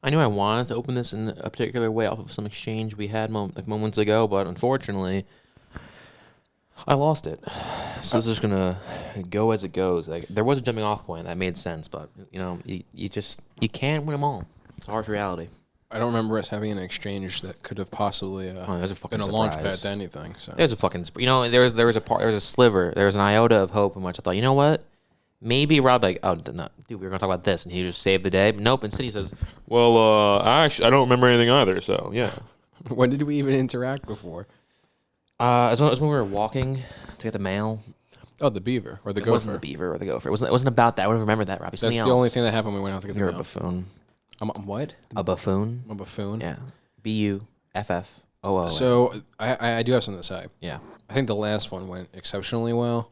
I knew I wanted to open this in a particular way off of some exchange we had moments ago, but unfortunately, I lost it. So this is gonna go as it goes. Like, there was a jumping off point that made sense, but you can't win them all. It's a harsh reality. I don't remember us having an exchange that could have possibly there's a fucking been a surprise. launch pad to anything. So. There's a fucking there was a sliver, there was an iota of hope in which I thought, you know what? Maybe Rob oh no, dude, we were gonna talk about this, and he just saved the day. But nope. Instead, he says, "Well, I don't remember anything either." So yeah. When did we even interact before? It was when we were walking to get the mail. Oh, the beaver or the gopher. It wasn't the beaver or the gopher. It wasn't about that. I would have remembered that, Robbie. That's the only thing that happened when we went out to get the mail. You're a buffoon. I'm what? A buffoon. I'm a buffoon. Yeah. BUFFOO. So I do have something to say. Yeah. I think the last one went exceptionally well.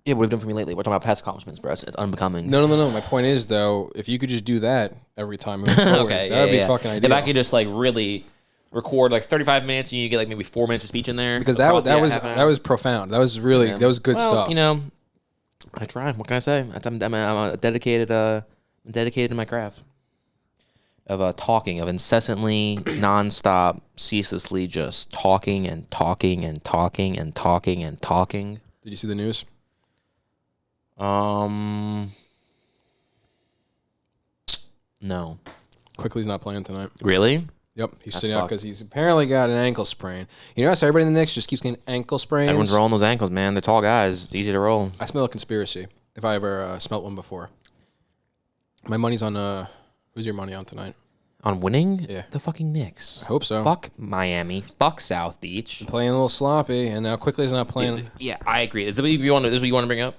Yeah, what we've done for me lately. We're talking about past accomplishments, bro. It's unbecoming. No. My point is, though, if you could just do that every time moving forward, okay, that would be fucking ideal. If I could just really record 35 minutes and you get maybe 4 minutes of speech in there. Because that was profound. That was really that was good stuff. I try. What can I say? I'm dedicated to my craft of talking, of incessantly, nonstop, ceaselessly just talking and talking and talking and talking and talking. Did you see the news? No. Quickly's not playing tonight. Really? Yep, he's sitting out because he's apparently got an ankle sprain. You know, everybody in the Knicks just keeps getting ankle sprains. Everyone's rolling those ankles, man. They're tall guys. It's easy to roll. I smell a conspiracy, if I ever smelt one before. My money's on, who's your money on tonight? On winning? Yeah. The fucking Knicks. I hope so. Fuck Miami. Fuck South Beach. I'm playing a little sloppy, and now Quickly's not playing. Yeah, I agree. Is this what you want to bring up?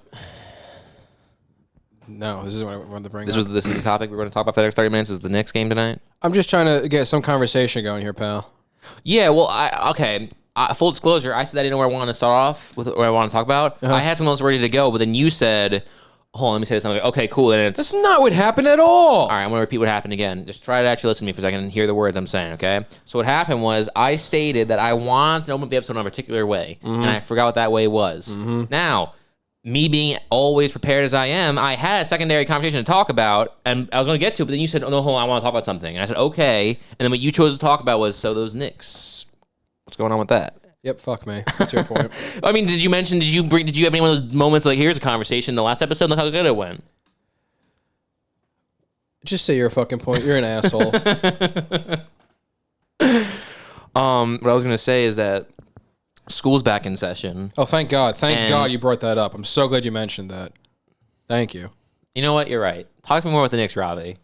No, this is what I wanted to bring up. This is the topic we're going to talk about for the next 30 minutes. Is the Knicks game tonight? I'm just trying to get some conversation going here, pal. Yeah, well, full disclosure, I said I didn't know where I wanted to start off with what I want to talk about. I had something else ready to go, but then you said, hold on, let me say this. I'm like, okay, cool. And That's not what happened at all. All right, I'm going to repeat what happened again. Just try to actually listen to me for a second and hear the words I'm saying, okay? So what happened was I stated that I wanted to open up the episode in a particular way, and I forgot what that way was. Now, me being always prepared as I am, I had a secondary conversation to talk about, and I was going to get to it, but then you said, oh, no, hold on, I want to talk about something. And I said, okay. And then what you chose to talk about was, so those Knicks. What's going on with that? Yep, fuck me. That's your point. I mean, did you have any one of those moments here's a conversation in the last episode, look how good it went? Just say your fucking point. You're an asshole. What I was going to say is that school's back in session. Oh, thank God. Thank God you brought that up. I'm so glad you mentioned that. Thank you. You know what? You're right. Talk to me more about the Knicks, Robbie.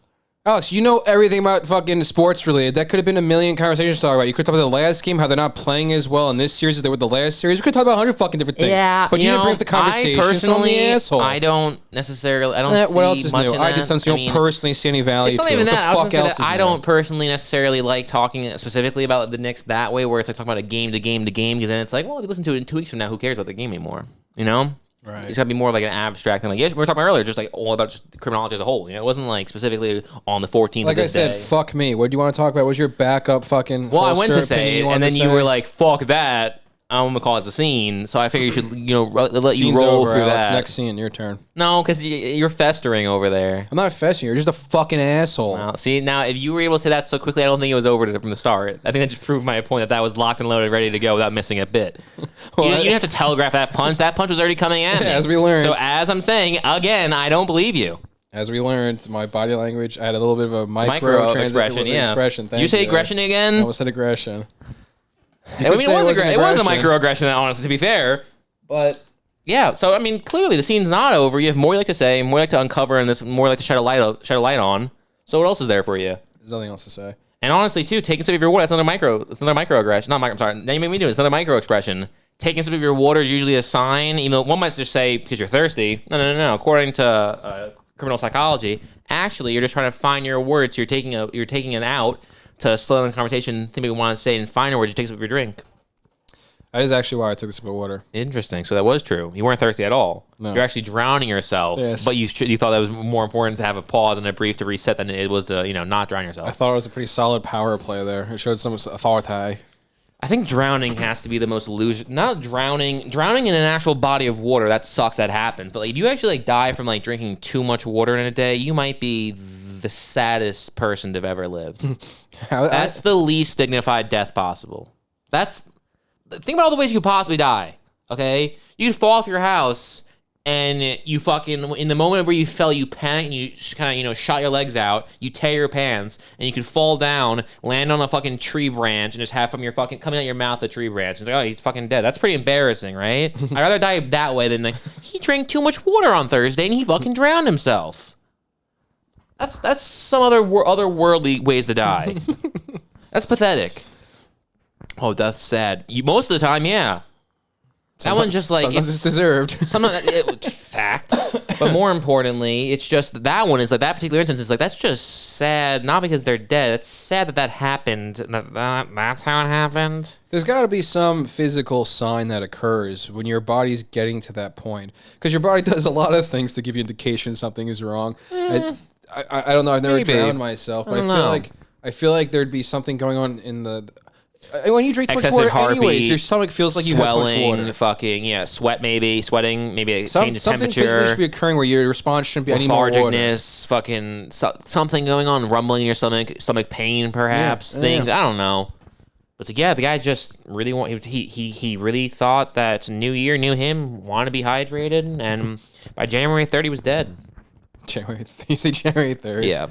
Alex, you know everything about fucking sports related. That could have been a million conversations to talk about. You could talk about the last game, how they're not playing as well in this series as they were the last series. We could talk about 100 fucking different things. Yeah, but you didn't bring up the conversation. I personally, the asshole. I don't necessarily. I don't see what else is much new? in I that. just don't personally see any value. It's not to even it. that. What the fuck else is I new? don't personally necessarily like talking specifically about the Knicks that way, where it's talking about a game to game to game, because then it's like, well, if you listen to it in 2 weeks from now, who cares about the game anymore? You know? Right. It's got to be more like an abstract thing. Like, yes, we were talking about earlier, just all about just criminology as a whole. You know, it wasn't specifically on the 14th like of this I said, day. fuck me. What do you want to talk about? What was your backup fucking Well, I went to say it, and then you were say? like, fuck that. I'm going to call it a scene. So I figure you should, let Scene's you roll over, through Alex. that. Next scene, your turn. No, because you're festering over there. I'm not festering. You're just a fucking asshole. Well, see, now, if you were able to say that so quickly, I don't think it was over from the start. I think that just proved my point that was locked and loaded, ready to go without missing a bit. You didn't have to telegraph that punch. That punch was already coming at me. As we learned. So as I'm saying, again, I don't believe you. As we learned, my body language, I had a little bit of a micro expression, yeah. expression. Thank You say aggression again? I almost said aggression. I mean, it was a microaggression, honestly, to be fair. But yeah, so I mean, clearly the scene's not over. You have more you like to say, more you like to uncover, and this more like to shed a light on. So what else is there for you? There's nothing else to say. And honestly, too, taking a sip of your water, that's another microaggression. I'm sorry. Now you made me do it. It's another microexpression. Taking a sip of your water is usually a sign, even though one might just say because you're thirsty. No. According to criminal psychology, actually, you're just trying to find your words. You're taking it out to slow down the conversation, think we want to say, and find a word. You take a sip of your drink. That is actually why I took a sip of water. Interesting. So that was true. You weren't thirsty at all. No. You're actually drowning yourself. Yes. But you thought that was more important to have a pause and a brief to reset than it was to not drown yourself. I thought it was a pretty solid power play there. It showed some authority. I think drowning has to be the most illusion. Not drowning in an actual body of water. That sucks. That happens. But if you actually die from drinking too much water in a day, you might be the saddest person to have ever lived. How- That's the least dignified death possible. Think about all the ways you could possibly die. Okay, you could fall off your house and you fucking, in the moment where you fell, you panic and you kind of, shot your legs out, you tear your pants, and you could fall down, land on a fucking tree branch, and just have from your fucking, coming out your mouth a tree branch. And it's like, oh, he's fucking dead. That's pretty embarrassing, right? I'd rather die that way than like, he drank too much water on Thursday and he fucking drowned himself. That's some otherworldly ways to die. That's pathetic. Oh, death's sad. Most of the time, yeah. That one's just like it's deserved. Fact, but more importantly, it's just that one is like that particular instance is like that's just sad. Not because they're dead. It's sad that happened. That's how it happened. There's got to be some physical sign that occurs when your body's getting to that point, because your body does a lot of things to give you indication something is wrong. I don't know. I've never drowned myself, but I feel like there'd be something going on in the. When you drink too much water, anyways, your stomach feels like you have too much water. Fucking sweating, maybe a change in temperature. Something physically should be occurring where your response shouldn't be any more water. Lethargicness, fucking something going on, rumbling in your stomach pain, perhaps. Things I don't know. But yeah, the guy just really he really thought that New Year, knew him, wanted to be hydrated, and by January 3rd, he was dead. You say January 3rd? Yeah.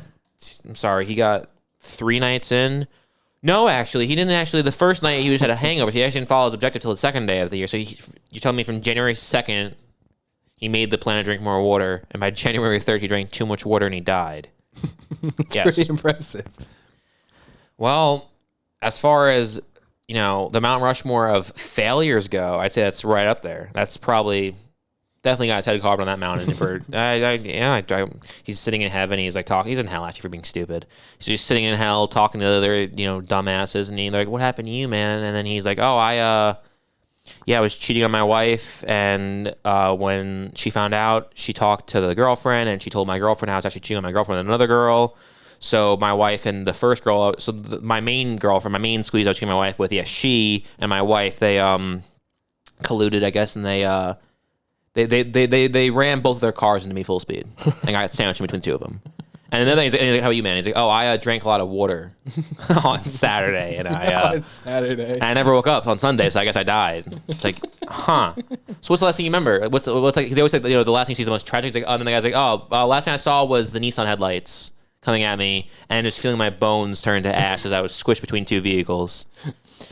I'm sorry, he got 3 nights in. No, actually, he didn't actually. The first night, he just had a hangover. He actually didn't follow his objective till the second day of the year. So you're telling me from January 2nd, he made the plan to drink more water, and by January 3rd, he drank too much water and he died. That's pretty impressive. Well, as far as, the Mount Rushmore of failures go, I'd say that's right up there. That's probably... Definitely got his head carved on that mountain. For he's sitting in heaven. He's like talking. He's in hell actually for being stupid. He's just sitting in hell talking to other dumbasses, and he's like, "What happened to you, man?" And then he's like, "Oh, I was cheating on my wife, and when she found out, she talked to the girlfriend, and she told my girlfriend I was actually cheating on my girlfriend with another girl. So my wife and the first girl, my main girlfriend, my main squeeze I was cheating my wife with, she and my wife, they colluded, I guess, and They ran both of their cars into me full speed and got sandwiched in between 2 of them. And another thing, he's like, how about you, man? He's like, oh, I drank a lot of water on Saturday, and I never woke up on Sunday, so I guess I died. It's like, huh? So what's the last thing you remember? What's like? Because they always say, the last thing you see is the most tragic. It's like, and then the guy's like, last thing I saw was the Nissan headlights coming at me, and just feeling my bones turn to ash as I was squished between 2 vehicles.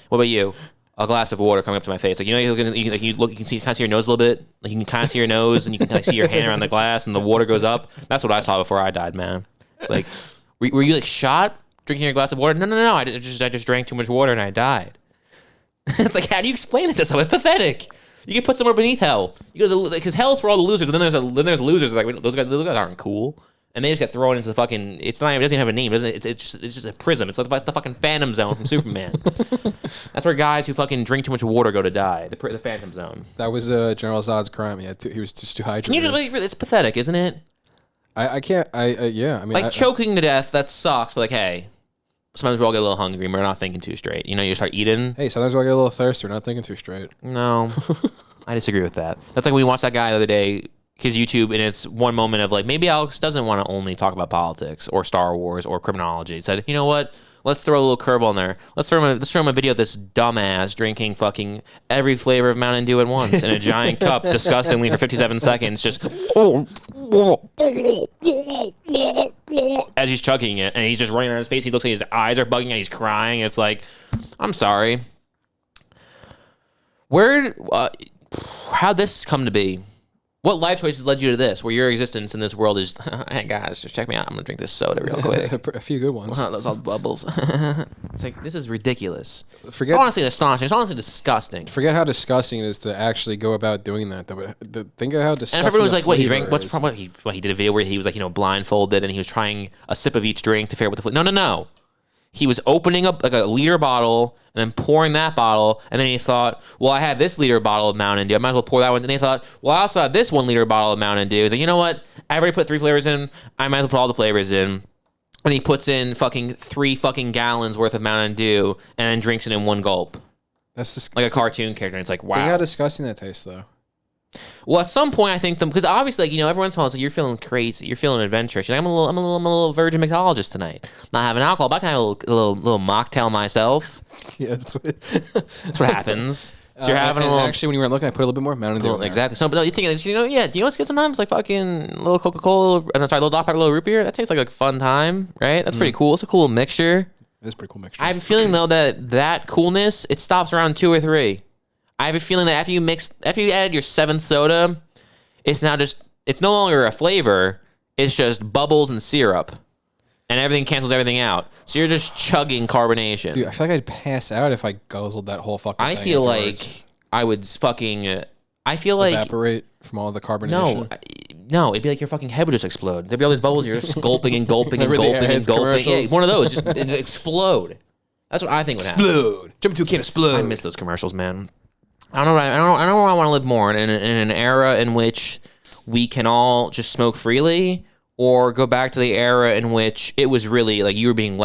What about you? A glass of water coming up to my face. Like, you can see your nose a little bit. Like, you can kind of see your nose, and you can kind of see your hand around the glass, and the water goes up. That's what I saw before I died, man. It's like, were you like shot drinking your glass of water? No. I just drank too much water and I died. It's like, how do you explain it to someone? It's pathetic. You can put somewhere beneath hell. You go because hell's for all the losers. But then there's losers like those guys aren't cool. And they just get thrown into the fucking. It doesn't even have a name, doesn't it? It's just a prism. It's like the fucking Phantom Zone from Superman. That's where guys who fucking drink too much water go to die. The Phantom Zone. That was General Zod's crime. He was just too hydrated. Can you just it's pathetic, isn't it? I can't. Yeah. I mean, choking to death. That sucks. But like, hey, sometimes we all get a little hungry and we're not thinking too straight. You start eating. Hey, sometimes we all get a little thirsty. We're not thinking too straight. No, I disagree with that. That's like we watched that guy the other day. His YouTube, and it's one moment of like, maybe Alex doesn't want to only talk about politics or Star Wars or criminology. He said, you know what? Let's throw a little curveball in there. Let's throw him a video of this dumbass drinking fucking every flavor of Mountain Dew at once in a giant cup, disgustingly for 57 seconds, just as he's chugging it, and he's just running around his face. He looks like his eyes are bugging, and he's crying. It's like, I'm sorry. How'd this come to be? What life choices led you to this, where your existence in this world is, hey guys, just check me out. I'm going to drink this soda real quick. A few good ones. Those all bubbles. It's like, this is ridiculous. It's honestly astonishing. It's honestly disgusting. Forget how disgusting it is to actually go about doing that. Think of how disgusting. And everyone was like, what, he drank? He did a video where he was like, blindfolded, and he was trying a sip of each drink to figure out what the flavor. No. He was opening up like a liter bottle and then pouring that bottle. And then he thought, well, I have this liter bottle of Mountain Dew. I might as well pour that one. And they thought, well, I also have this 1 liter bottle of Mountain Dew. He's like, you know what? I already put 3 flavors in. I might as well put all the flavors in. And he puts in fucking 3 fucking gallons worth of Mountain Dew and then drinks it in 1 gulp. That's just like a cartoon character. And it's like, wow. Think how disgusting that tastes, though. Well, at some point, I think because obviously, like, every once in a while, it's like you're feeling crazy, you're feeling adventurous. You're like, I'm a little virgin mixologist tonight. Not having alcohol, but I can have a little mocktail myself. Yeah, that's That's what happens. So you're having a little. Actually, when you weren't looking, I put a little bit more Mountain Dew. Exactly. So, but no, you think, do you know what's good sometimes? Like fucking little Coca-Cola, little Doc Pepper, little root beer. That tastes like a fun time, right? That's pretty cool. It's a cool mixture. It's a pretty cool mixture. I have a feeling though that coolness, it stops around 2 or 3. I have a feeling that after you add your 7th soda, it's no longer a flavor. It's just bubbles and syrup, and everything cancels everything out. So you're just chugging carbonation. Dude, I feel like I'd pass out if I guzzled that whole fucking thing. I feel afterwards. like I would fucking. I feel like evaporate from all the carbonation. No, it'd be like your fucking head would just explode. There'd be all these bubbles. You're just gulping and gulping and gulping and gulping. Yeah, one of those. It'd explode. That's what I think would happen. Explode. Jump into a can, explode. I miss those commercials, man. I don't know. I don't know where I want to live more in an era in which we can all just smoke freely, or go back to the era in which it was really like you were being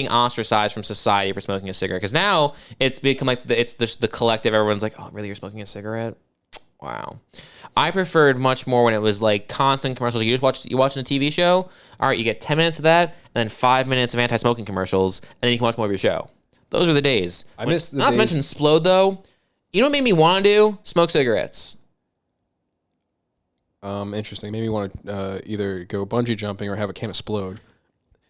ostracized from society for smoking a cigarette. Because now it's become like it's just the collective. Everyone's like, oh, really? You're smoking a cigarette? Wow. I preferred much more when it was like constant commercials. You're watching a TV show. All right, you get 10 minutes of that, and then 5 minutes of anti-smoking commercials, and then you can watch more of your show. Those are the days. I miss the Not to mention Splode, though. You know what made me want to do? Smoke cigarettes. Interesting. Maybe you want to either go bungee jumping or have a can explode.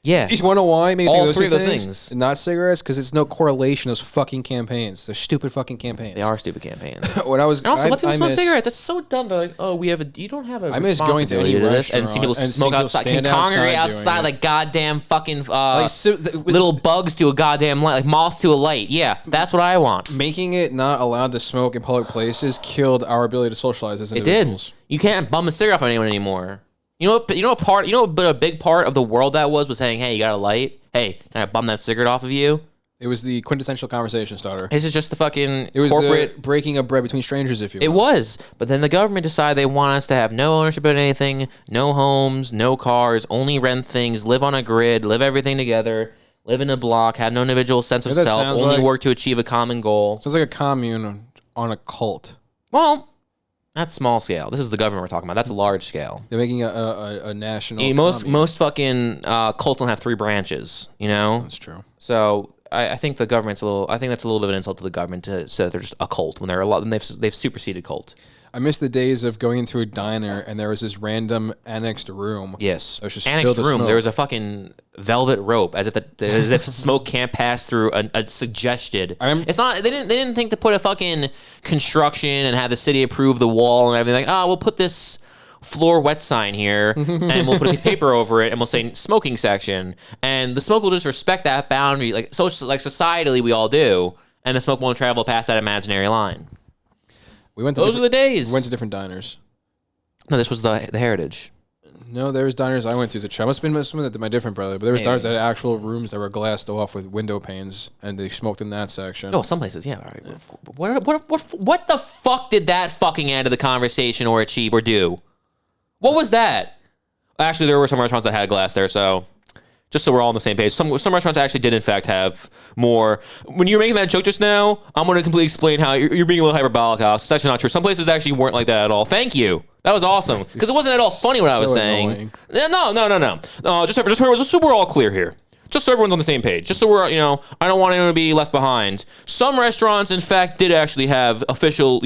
Yeah. You want to know why? Maybe all 3 of those things. Not cigarettes, because it's no correlation. Those fucking campaigns. They're stupid fucking campaigns. They are stupid campaigns. When I was, and also, let people smoke cigarettes. That's so dumb. They're like, oh, you don't have a responsibility to any this, and see people smoke outside, can congregate outside like goddamn fucking little bugs to a goddamn light, like moths to a light. Yeah, that's what I want. Making it not allowed to smoke in public places killed our ability to socialize as individuals. It did. You can't bum a cigarette off anyone anymore. You know what a big part of the world that was saying, hey, you got a light? Hey, can I bum that cigarette off of you? It was the quintessential conversation starter. This is just the fucking It was corporate the breaking of bread between strangers, if you will. It was. But then the government decided they want us to have no ownership of anything, no homes, no cars, only rent things, live on a grid, live everything together, live in a block, have no individual sense of self, only work to achieve a common goal. Sounds like a commune on a cult. Well, that's small scale. This is the government we're talking about. That's large scale. They're making a national. Most fucking cults don't have 3 branches. You know. That's true. So I think the government's I think that's a little bit of an insult to the government to say that they're just a cult when they're they've superseded cult. I miss the days of going into a diner and there was this random annexed room. Yes, that was just annexed filled with room. smoke. There was a fucking velvet rope, as if smoke can't pass through a suggested. It's not. They didn't think to put a fucking construction and have the city approve the wall and everything. Like, we'll put this floor wet sign here and we'll put a piece of paper over it and we'll say smoking section, and the smoke will just respect that boundary, like societally we all do, and the smoke won't travel past that imaginary line. Those are the days. We went to different diners. No, this was the Heritage. No, there was diners I went to as a child. Must have been some my different brother, but there was diners that had actual rooms that were glassed off with window panes, and they smoked in that section. Oh, some places, yeah. All right. What the fuck did that fucking add to the conversation or achieve or do? What was that? Actually, there were some restaurants that had glass there, so just so we're all on the same page. Some restaurants actually did, in fact, have more. When you were making that joke just now, I'm going to completely explain how you're being a little hyperbolic, Alex. It's actually not true. Some places actually weren't like that at all. Thank you. That was awesome. Because it wasn't at all funny what I was saying. No. Just so we're all clear here. Just so everyone's on the same page. Just so we're, I don't want anyone to be left behind. Some restaurants, in fact, did actually have official,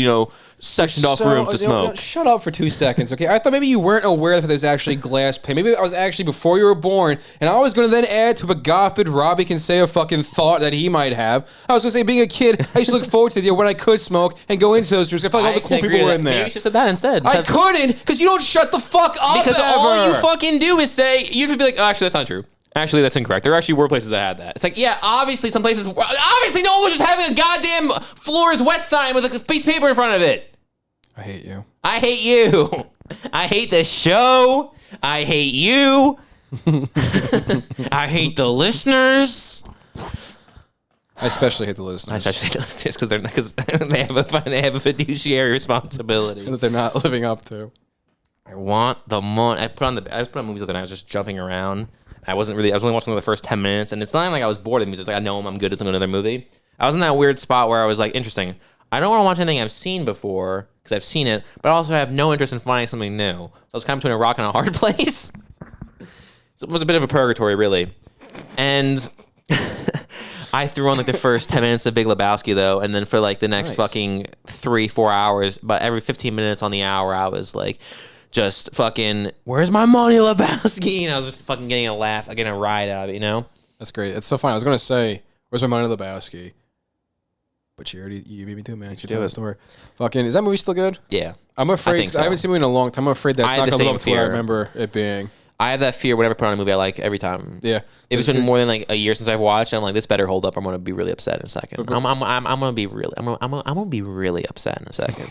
sectioned off rooms to smoke. Shut up for 2 seconds, okay? I thought maybe you weren't aware that there's actually glass pane. Maybe I was actually before you were born, and I was going to then add to a garbage Robbie can say a fucking thought that he might have. I was going to say, being a kid, I used to look forward to the day when I could smoke and go into those rooms. I felt like all the cool people were in there. Maybe you should have said that instead. I couldn't, because you don't shut the fuck up because ever. All you fucking do is say, you have to be like, oh, actually, that's not true. Actually, that's incorrect. There actually were places that had that. It's like, yeah, obviously some places, obviously no one was just having a goddamn floor is wet sign with a piece of paper in front of it. I hate you. I hate you. I hate the show. I hate you. I hate the listeners. I especially hate the listeners. I especially hate the listeners because they have a fiduciary responsibility that they're not living up to. I want the money. I put on movies the other night. I was just jumping around. I was only watching the first 10 minutes, and it's not like I was bored of movies. It's like I know I'm good at another movie. I was in that weird spot where I was like, interesting. I don't want to watch anything I've seen before, because I've seen it, but I also have no interest in finding something new. So I was kind of between a rock and a hard place. So it was a bit of a purgatory, really. And I threw on like the first 10 minutes of Big Lebowski, though, and then for like the next fucking 3-4 hours, but every 15 minutes on the hour, I was like, just fucking, where's my money, Lebowski? And I was just fucking getting a laugh, getting a ride out of it, you know? That's great. It's so funny. I was gonna say, where's my money, Lebowski? But you beat me to it, man. You should tell the story. Fucking, is that movie still good? Yeah. I'm afraid, I think so. I haven't seen it in a long time. I'm afraid that's not gonna live up to what I remember it being. I have that fear whenever I put on a movie I like every time. Yeah. If it's been more than like a year since I've watched, I'm like, this better hold up. I'm gonna be really upset in a second. I'm gonna be really upset in a second.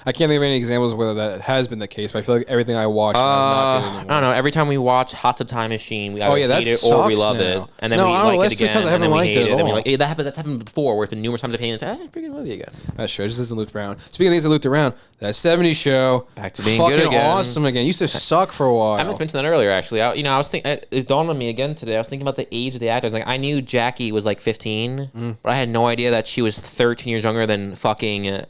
I can't think of any examples of whether that has been the case, but I feel like everything I watch has not been anymore. I don't know. Every time we watch Hot Tub Time Machine, we either hate it or we love it, and then we like it again, and then we hate it, and then we like it. That's happened before, where it's been numerous times I've hated it. It's a pretty good movie again. That show just isn't looped around. Speaking of things that looped around, that '70s show, back to being good again, awesome again. Used to suck for a while. I meant to mention that earlier, actually. I was thinking, it dawned on me again today. I was thinking about the age of the actors. Like, I knew Jackie was like 15, but I had no idea that she was 13 years younger than fucking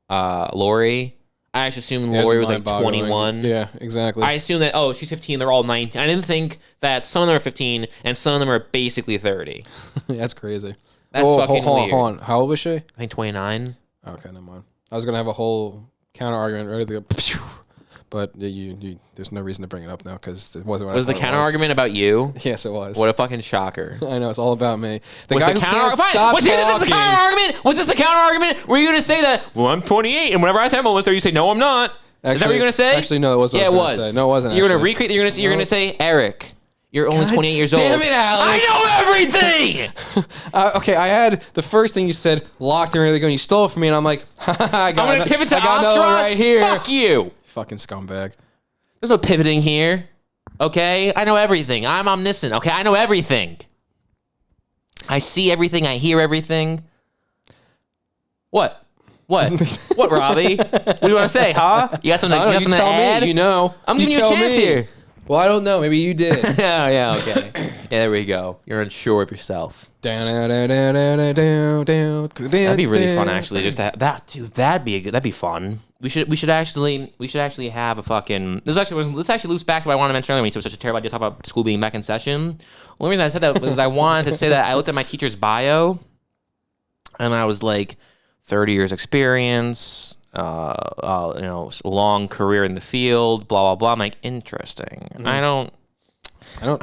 Lori. I actually assumed Lori was like 21. Yeah, exactly. I assumed that, she's 15, they're all 19. I didn't think that some of them are 15 and some of them are basically 30. That's crazy. That's fucking weird. Hold on. How old was she? I think 29. Okay, never mind. I was going to have a whole counter argument ready to go, but there's no reason to bring it up now because it wasn't what was I the counter argument about you? Yes, it was. What a fucking shocker. I know, it's all about me. Was this the counter argument? Was this the counter argument? Were you going to say that, well, I'm 28, and whenever I say I'm almost there, you say, no, I'm not? Actually, is that what you're going to say? Actually, no, that was what I was going to say. No, it wasn't. You're going to recreate, you're going to say, Eric, you're only 28 years old. Damn it, Alex. I know everything! Okay, I had the first thing you said locked and ready to go, and you stole it from me, and I'm like, I'm going to pivot to Albatross? Right here. Fuck you! Fucking scumbag. There's no pivoting here. Okay? I know everything. I'm omniscient. Okay? I know everything. I see everything. I hear everything. What? What, Robbie? What do you want to say, huh? You got something, to add? Me, you know. I'm giving you a chance here. Well, I don't know. Maybe you did. Yeah, okay. Yeah, there we go. You're unsure of yourself. That'd be really fun, actually. Just to have that, dude. That'd be fun. We should actually have a fucking. This actually loops back to what I wanted to mention earlier. When you said it was such a terrible idea to talk about school being back in session. The only reason I said that was I wanted to say that I looked at my teacher's bio, and I was like, 30 years experience, long career in the field, blah blah blah. I'm like, interesting. I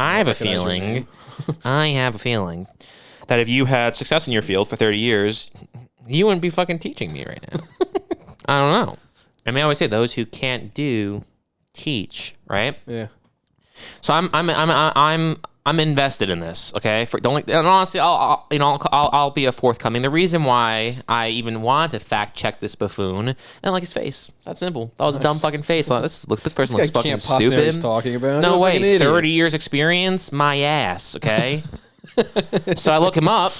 have a feeling that if you had success in your field for 30 years, you wouldn't be fucking teaching me right now. I don't know. I mean, I always say those who can't do, teach, right? Yeah. So I'm invested in this. Okay. And honestly, I'll be a forthcoming. The reason why I even wanted to fact check this buffoon, and I like his face. It's that simple. That was a dumb fucking face. This person looks fucking stupid. He's talking about. No way. 30 years experience, my ass. Okay. So I look him up.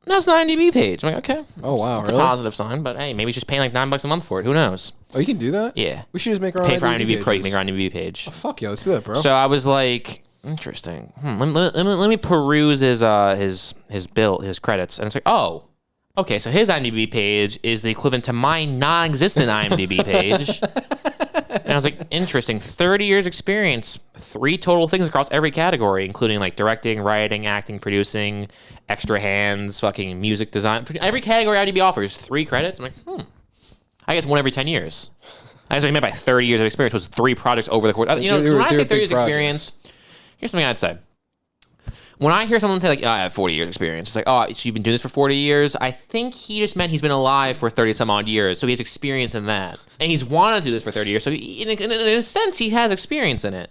That's an IMDb page. I'm like, okay. Oh, wow. It's a positive sign, but hey, maybe he's just paying like $9 a month for it. Who knows? Oh, you can do that? Yeah. We should just make our own pay for IMDb Pro. You can make our IMDb page. Oh, fuck yeah. Let's do that, bro. So I was like, interesting. Let me peruse his bill, his credits. And it's like, oh, okay. So his IMDb page is the equivalent to my non-existent IMDb page. And I was like, interesting. 30 years experience, 3 total things across every category, including like directing, writing, acting, producing, extra hands, fucking music design. Every category IMDb offers 3 credits. I'm like, I guess 1 every 10 years. I guess what I meant by 30 years of experience was 3 projects over the course. So when I say 30 years experience, here's something I'd say. When I hear someone say, like, I have 40 years experience, it's like, oh, so you've been doing this for 40 years? I think he just meant he's been alive for 30-some-odd years, so he has experience in that. And he's wanted to do this for 30 years, so in a sense, he has experience in it.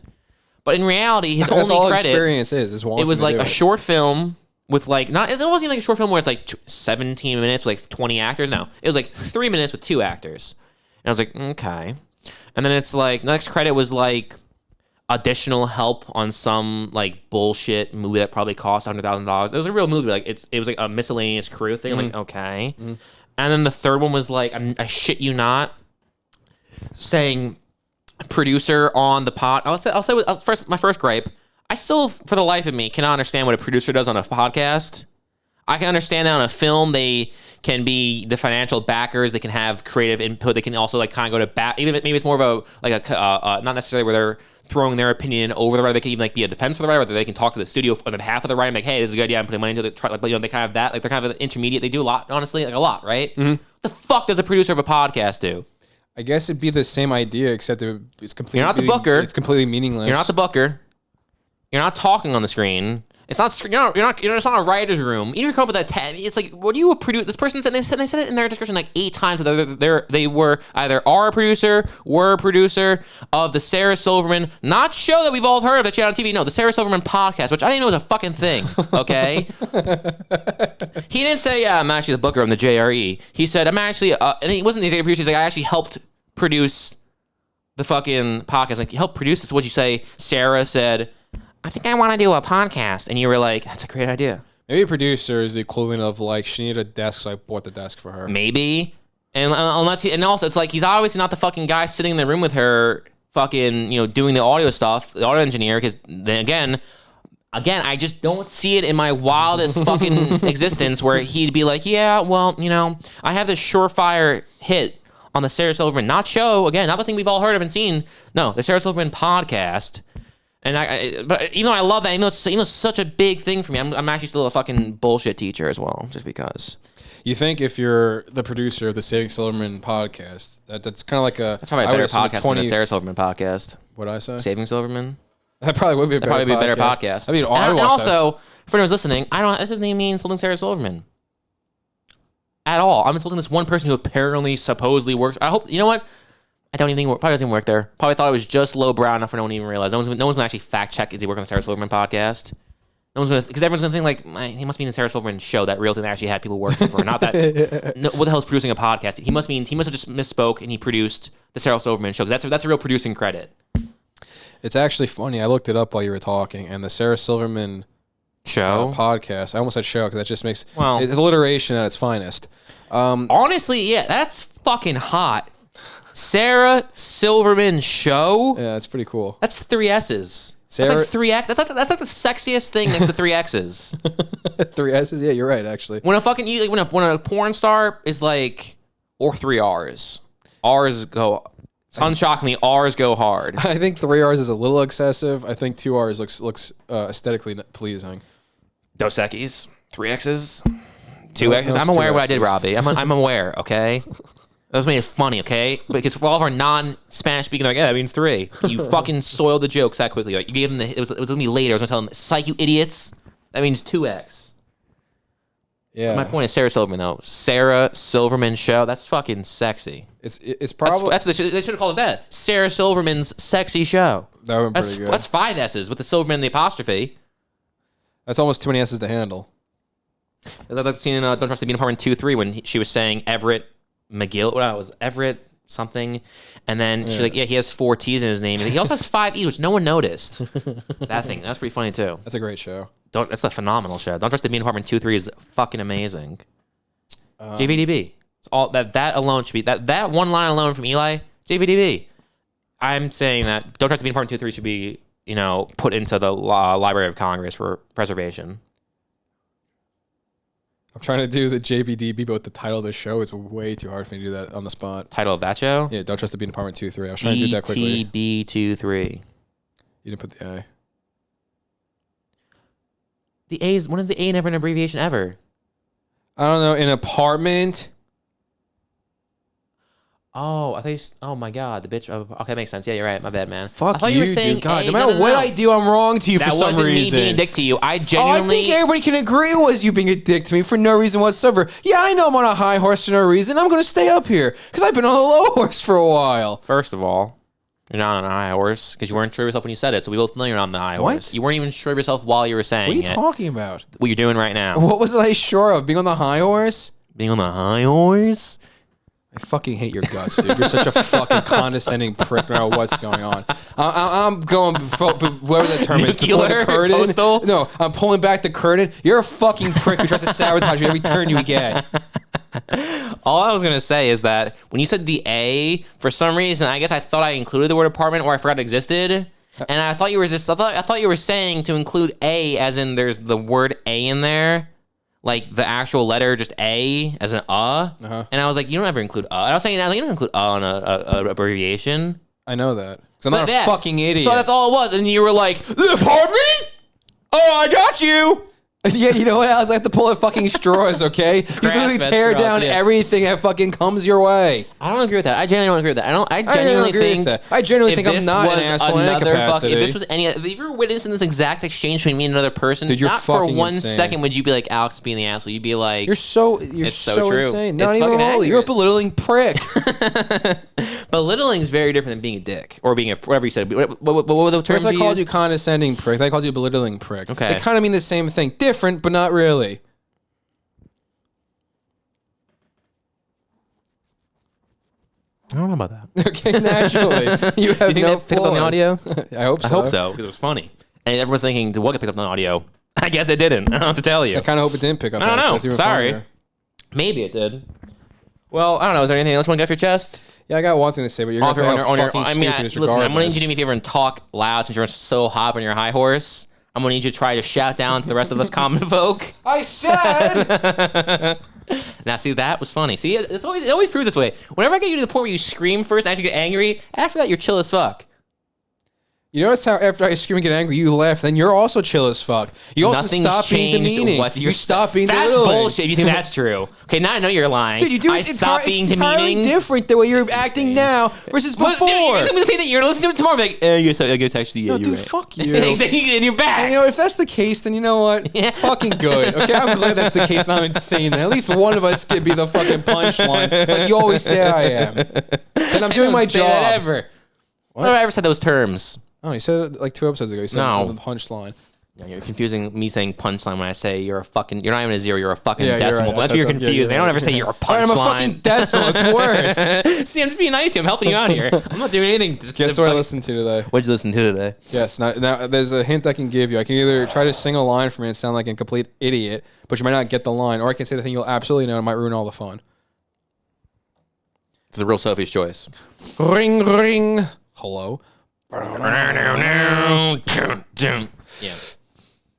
But in reality, his only credit... experience is wanting it was like to do a short film with, like... It wasn't even like a short film where it's like 17 minutes with like 20 actors. No. It was like 3 minutes with 2 actors. And I was like, okay. And then it's like... Next credit was like... additional help on some like bullshit movie that probably cost $100,000. It was a real movie, like it was like a miscellaneous crew thing. I'm like, okay. And then the third one was like, I shit you not, saying producer on the pod. I'll say my first gripe. I still, for the life of me, cannot understand what a producer does on a podcast. I can understand that on a film they can be the financial backers. They can have creative input. They can also like kind of go to bat. Even if maybe it's more of not necessarily where they're throwing their opinion over the writer. They can even like be a defense for the writer, whether they can talk to the studio on behalf of the writer and be like, hey, this is a good idea. I'm putting money into it. Like, they kind of have that. Like they're kind of an intermediate. They do a lot, honestly, like a lot, right? Mm-hmm. What the fuck does a producer of a podcast do? I guess it'd be the same idea, except it's completely. You're not the booker. It's completely meaningless. You're not the booker. You're not talking on the screen. It's not. You're not. It's not a writer's room. Even if you come up with that, it's like, what do you produce? This person said they said it in their description like 8 times. They were either are a producer, were a producer of the Sarah Silverman, not show that we've all heard of that she had on TV. No, the Sarah Silverman podcast, which I didn't know was a fucking thing. Okay. He didn't say, yeah, I'm actually the booker of the JRE. He said, I'm actually, and he wasn't the executive producer. He's like, I actually helped produce the fucking podcast. Like, you helped produce this. What'd you say? Sarah said, I think I want to do a podcast. And you were like, that's a great idea. Maybe a producer is the equivalent of like, she needed a desk, so I bought the desk for her. Maybe. And and also it's like, he's obviously not the fucking guy sitting in the room with her fucking, doing the audio stuff, the audio engineer. Because then again, I just don't see it in my wildest fucking existence where he'd be like, yeah, well, I have this surefire hit on the Sarah Silverman, not show, again, not the thing we've all heard of and seen. No, the Sarah Silverman podcast. And but even though I love that, even though it's such a big thing for me, I'm actually still a fucking bullshit teacher as well, just because. You think if you're the producer of the Saving Silverman podcast, that's kind of like that's probably a better podcast than the Sarah Silverman podcast. What'd I say? Saving Silverman. That probably would be a better podcast. I mean, and also, for anyone who's listening, His name means holding Sarah Silverman. At all. I'm holding this one person who apparently supposedly works. I hope, you know what? I don't even think probably doesn't even work there. Probably thought it was just lowbrow enough for no one to even realize. No one's gonna actually fact check, is he working on the Sarah Silverman podcast? No one's gonna, because everyone's gonna think like, he must be in the Sarah Silverman show, that real thing that actually had people working for. Not that. No, what the hell is producing a podcast? He must have just misspoke and he produced the Sarah Silverman show. That's a real producing credit. It's actually funny. I looked it up while you were talking, and the Sarah Silverman show podcast. I almost said show because that just makes it's alliteration at its finest. Honestly, yeah, that's fucking hot. Sarah Silverman show. Yeah, it's pretty cool. That's 3 S's. That's like 3 X. That's like the sexiest thing next to 3 X's. 3 S's. Yeah, you're right. Actually, when a porn star is like, or 3 R's. R's go. Unshockingly, R's go hard. I think 3 R's is a little excessive. I think 2 R's looks aesthetically pleasing. Dos Equis, 3 X's, 2 X's. I'm aware of what I did, Robbie. I'm aware. Okay. That was made it funny, okay? Because for all of our non-Spanish speaking, like, yeah, that means 3. You fucking soiled the jokes that quickly. Like, you gave them it was gonna be later. I was gonna tell them, psych, you idiots. That means 2X. Yeah. My point is Sarah Silverman, though. Sarah Silverman show. That's fucking sexy. It's probably they should have called it that. Sarah Silverman's sexy show. That would be pretty good. That's 5 S's with the Silverman and the apostrophe. That's almost too many S's to handle. That's like the scene in Don't Trust the Bean Department 2-3 when she was saying Everett McGill. Well, it was Everett something, and then she's like, yeah, he has 4 T's in his name, and he also has 5 E's, which no one noticed. That's pretty funny too. That's a great show. That's a phenomenal show. Don't Trust the Bean Department 2-3 is fucking amazing. JVDB. It's all that alone should be that one line alone from Eli. JVDB. I'm saying that Don't Trust the Bean Department 2-3 should be put into the Library of Congress for preservation. I'm trying to do the JBDB, but the title of the show is way too hard for me to do that on the spot. Title of that show? Yeah, Don't Trust the Bean Department 2-3. I was trying to do that quickly. ETB23. You didn't put the I. The A's. When is the A never an abbreviation ever? I don't know. An apartment. Oh, I thought oh my god, the bitch. Okay, makes sense. Yeah, you're right. My bad, man. Fuck I thought you were saying dude. God, A. no matter what I do, I'm wrong to you for some reason. That wasn't me being a dick to you. I genuinely. I think everybody can agree it was you being a dick to me for no reason whatsoever. Yeah, I know I'm on a high horse for no reason. I'm going to stay up here because I've been on a low horse for a while. First of all, you're not on a high horse because you weren't sure of yourself when you said it. So we both know you're not on the high horse. You weren't even sure of yourself while you were saying it. What are you talking about? What you're doing right now. What was I sure of? Being on the high horse? Being on the high horse? I fucking hate your guts, dude. You're such a fucking condescending prick. No matter what's going on. I'm going whatever the term is. Before the curtain. Postal? No, I'm pulling back the curtain. You're a fucking prick who tries to sabotage you every turn you get. All I was gonna say is that when you said the A, for some reason, I guess I thought I included the word apartment, or I forgot it existed, and I thought you were saying to include A, as in there's the word A in there. like the actual letter, just A as an and I was like, you don't ever include I was saying, you don't include on a abbreviation. I know that. Because I'm not a fucking idiot. So that's all it was. And you were like, pardon me? Oh, I got you. Yeah, you know what else? I have to pull at fucking straws, okay? You literally tear down everything that fucking comes your way. I don't agree with that. I genuinely don't agree with that. I genuinely think I'm not an asshole in any capacity. If this was if you were witnessing this exact exchange between me and another person, dude, you're not for one insane. second would you be like, Alex being the asshole. You'd be like, you're so true. Insane. Not even remotely. You're a belittling prick. Belittling is very different than being a dick or being whatever you said. What were the terms? First, I called you condescending prick. Then I called you a belittling prick. Okay, they kind of mean the same thing, different, but not really. I don't know about that. Okay, naturally, you have no picked up on the audio. I hope so. I hope so because it was funny, and everyone's thinking, "What got picked up on the audio?" I guess it didn't. I don't have to tell you. I kind of hope it didn't pick up. I don't know. Sorry. Funnier. Maybe it did. Well, I don't know. Is there anything else you want to get off your chest? Yeah, I got one thing to say, but you're going to tell me how fucking stupid it is listen, I'm going to need you to regardless. do me a favor and talk loud since you're so hot on your high horse. I'm going to need you to try to shout down to the rest of us common folk. I said... Now, see, that was funny. See, it always proves this way. Whenever I get you to the point where you scream first and actually get angry, after that, you're chill as fuck. You notice how after I scream and get angry, you laugh, then you're also chill as fuck. You also stop being demeaning. You stop being That's bullshit if you think that's true. Okay, now I know you're lying. Dude, you do it's entirely different the way you're acting now versus before. Dude, you're going to say that you're listening to it tomorrow and be like, I guess actually, yeah, you're dude, right. fuck you. And you're back. And, you know, if that's the case, then you know what? Yeah. Fucking good. Okay, I'm glad that's the case and I'm insane then. At least one of us could be the fucking punchline like you always say I am. And I'm doing my job. Ever. What have I ever said those terms? Oh, you said it like 2 episodes ago. You said the punchline. Yeah, you're confusing me saying punchline when I say you're a fucking. You're not even a zero. You're a fucking Yeah, decimal. right. That's where you're confused. I don't ever say you're a punchline. I'm a fucking decimal. It's worse. See, I'm just being nice to you. I'm helping you out here. I'm not doing anything. Guess what I listened to today? What'd you listen to today? Yes. Now there's a hint I can give you. I can either try to sing a line for me and sound like a complete idiot, but you might not get the line, or I can say the thing you'll absolutely know and it might ruin all the fun. It's a real Sophie's choice. Ring, ring. Hello. Yeah.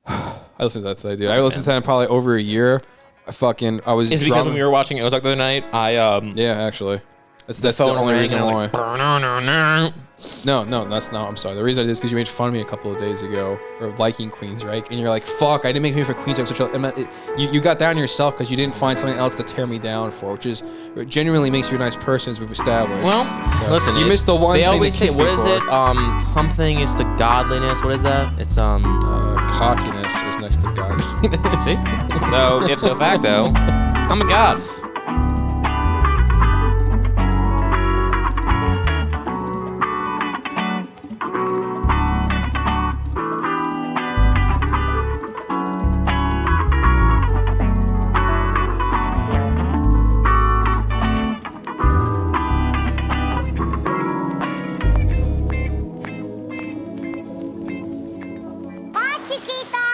I listened to that today, dude. I listened to that in probably over a year. I was. Is it because when we were watching Ozark the other night, Yeah, actually. That's the only reason why. No, that's not. I'm sorry. The reason I did is because you made fun of me a couple of days ago for liking Queens, right? And you're like, "Fuck! I didn't make me for Queens." You got down yourself because you didn't find something else to tear me down for, which is genuinely makes you a nice person, as we've established. well, So, listen, you missed the one. They thing always say, "What is it? Something is to godliness." What is that? It's cockiness is next to godliness. See? So if so facto, I'm a god. Bye, chiquita.